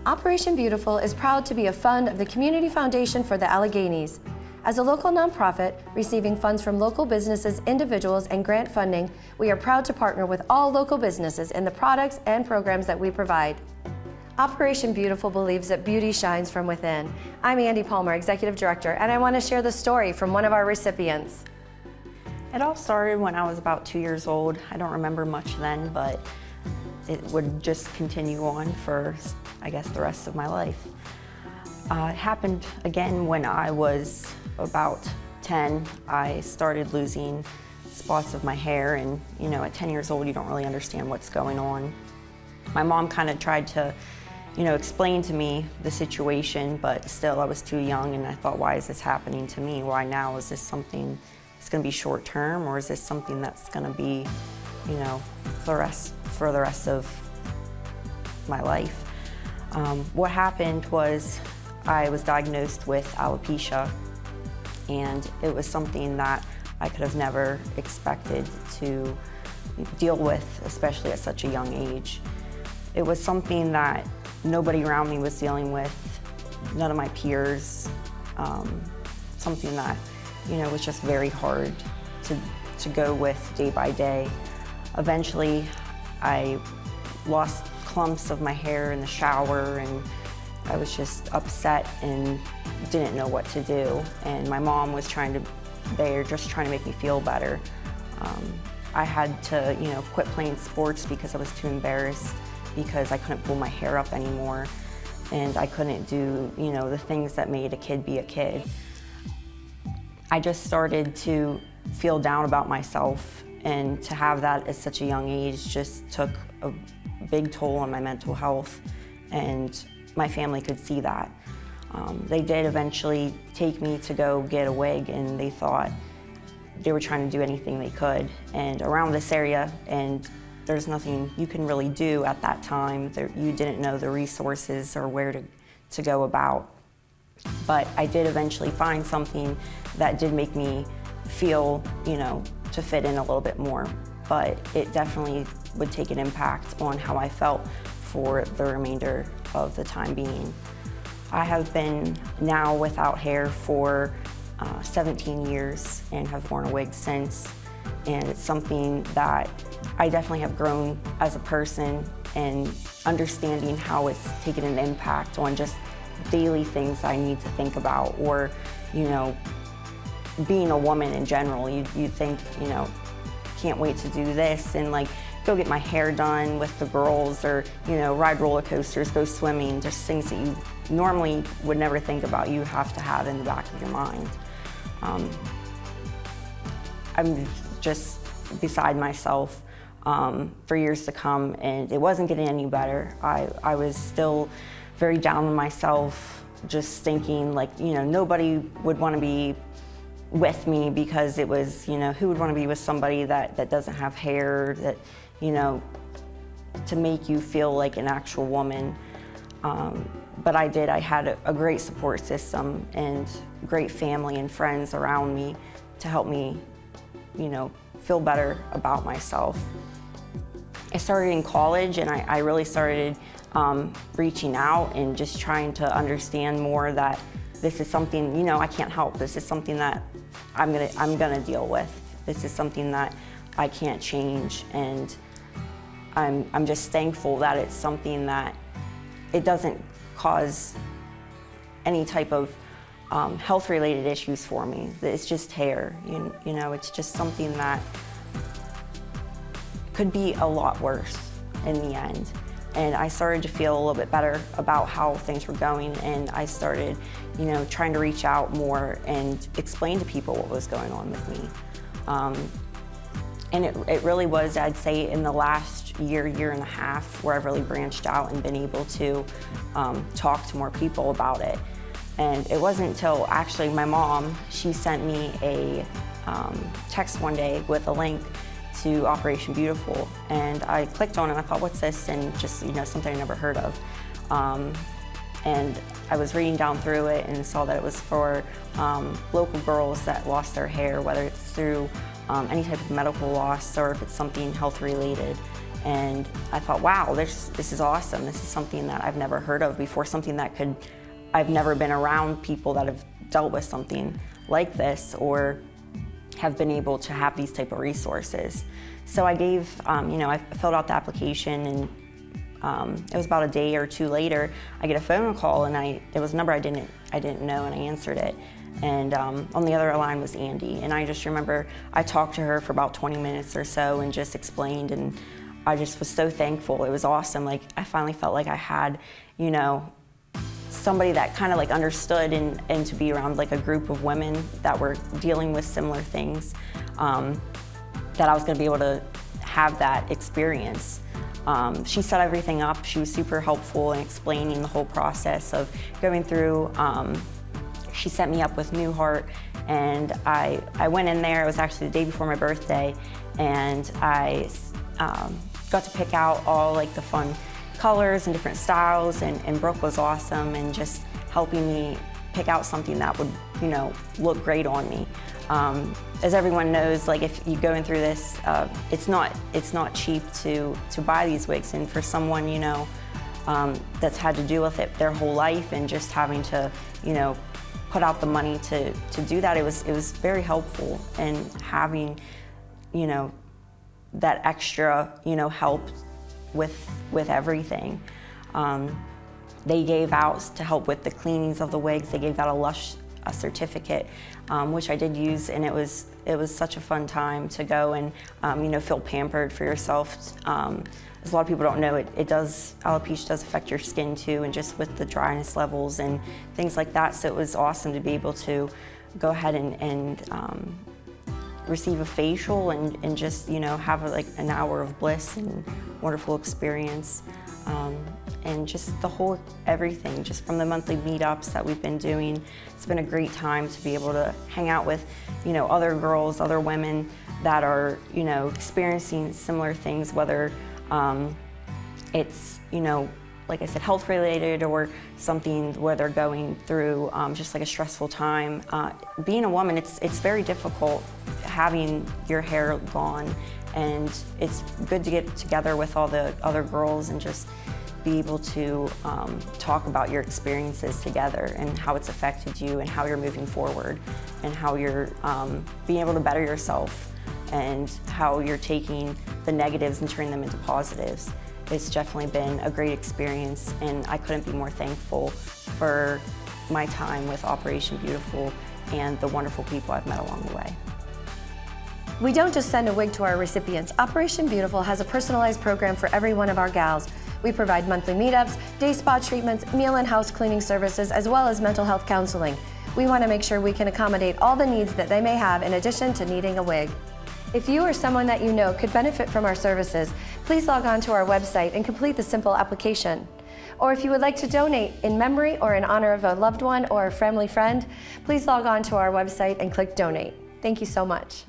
Operation BeYoutiful is proud to be a fund of the Community Foundation for the Alleghenies. As a local nonprofit, receiving funds from local businesses, individuals, and grant funding, we are proud to partner with all local businesses in the products and programs that we provide. Operation BeYoutiful believes that beauty shines from within. I'm Andy Palmer, Executive Director, and I want to share the story from one of our recipients. It all started when I was about 2 years old. I don't remember much then, but it would just continue on for, I guess, the rest of my life. It happened again when I was about 10. I started losing spots of my hair, and at 10 years old, you don't really understand what's going on. My mom kind of tried to, explain to me the situation, but still I was too young, and I thought, why is this happening to me? Why now? Is this something that's going to be short term, or is this something that's going to be, for the rest of my life? What happened was I was diagnosed with alopecia, and it was something that I could have never expected to deal with, especially at such a young age. It was something that nobody around me was dealing with, none of my peers, something that was just very hard to go with day by day. Eventually, I lost clumps of my hair in the shower, and I was just upset and didn't know what to do. And my mom was they were just trying to make me feel better. I had to, quit playing sports because I was too embarrassed, because I couldn't pull my hair up anymore, and I couldn't do, the things that made a kid be a kid. I just started to feel down about myself, and to have that at such a young age just took a big toll on my mental health, and my family could see that. They did eventually take me to go get a wig, and they thought they were trying to do anything they could. And around this area, and there's nothing you can really do at that time. You didn't know the resources or where to go about. But I did eventually find something that did make me feel, to fit in a little bit more. But it definitely would take an impact on how I felt for the remainder of the time being. I have been now without hair for 17 years and have worn a wig since. And it's something that I definitely have grown as a person, and understanding how it's taken an impact on just daily things I need to think about, or, being a woman in general. You think, can't wait to do this and go get my hair done with the girls, or, ride roller coasters, go swimming, just things that you normally would never think about, you have to have in the back of your mind. I'm just beside myself for years to come, and it wasn't getting any better. I was still very down on myself, just thinking nobody would want to be with me, because it was, who would want to be with somebody that doesn't have hair, that, to make you feel like an actual woman. But I did. I had a great support system and great family and friends around me to help me, feel better about myself. I started in college, and I really started reaching out and just trying to understand more that this is something, I can't help. This is something that I'm gonna deal with. This is something that I can't change, and I'm just thankful that it's something that it doesn't cause any type of health-related issues for me. It's just hair, it's just something that could be a lot worse in the end. And I started to feel a little bit better about how things were going, and I started, trying to reach out more and explain to people what was going on with me. And it really was, I'd say, in the last year and a half, where I've really branched out and been able to talk to more people about it. And it wasn't until actually my mom, she sent me a text one day with a link to Operation BeYoutiful, and I clicked on it and I thought, what's this? And just, something I never heard of. And I was reading down through it and saw that it was for local girls that lost their hair, whether it's through any type of medical loss or if it's something health related. And I thought, wow, this is awesome. This is something that I've never heard of before, something that I've never been around people that have dealt with something like this or have been able to have these type of resources. So I gave, I filled out the application, and it was about a day or two later, I get a phone call, and it was a number I didn't know, and I answered it. And on the other line was Andy, and I just remember I talked to her for about 20 minutes or so and just explained, and I just was so thankful. It was awesome. Like, I finally felt like I had, somebody that kind of like understood, and to be around like a group of women that were dealing with similar things, that I was gonna be able to have that experience. She set everything up. She was super helpful in explaining the whole process of going through. She set me up with Newhart, and I went in there. It was actually the day before my birthday, and I got to pick out all like the fun colors and different styles, and Brooke was awesome and just helping me pick out something that would, look great on me. As everyone knows, like, if you're going through this, it's not cheap to buy these wigs, and for someone, that's had to deal with it their whole life and just having to, put out the money to do that, it was very helpful, and having, that extra, help with everything. They gave out to help with the cleanings of the wigs. They gave out a Lush certificate, which I did use, and it was such a fun time to go and feel pampered for yourself. As a lot of people don't know, alopecia does affect your skin too, and just with the dryness levels and things like that. So it was awesome to be able to go ahead and receive a facial and just have like an hour of bliss and wonderful experience. And just the whole everything, just from the monthly meetups that we've been doing. It's been a great time to be able to hang out with, other girls, other women that are, experiencing similar things, whether it's, like I said, health related, or something where they're going through just like a stressful time. Being a woman, it's very difficult having your hair gone, and it's good to get together with all the other girls and just be able to talk about your experiences together and how it's affected you and how you're moving forward and how you're being able to better yourself and how you're taking the negatives and turning them into positives. It's definitely been a great experience, and I couldn't be more thankful for my time with Operation Beautiful and the wonderful people I've met along the way. We don't just send a wig to our recipients. Operation Beautiful has a personalized program for every one of our gals. We provide monthly meetups, day spa treatments, meal and house cleaning services, as well as mental health counseling. We want to make sure we can accommodate all the needs that they may have in addition to needing a wig. If you or someone that you know could benefit from our services, please log on to our website and complete the simple application. Or if you would like to donate in memory or in honor of a loved one or a family friend, please log on to our website and click Donate. Thank you so much.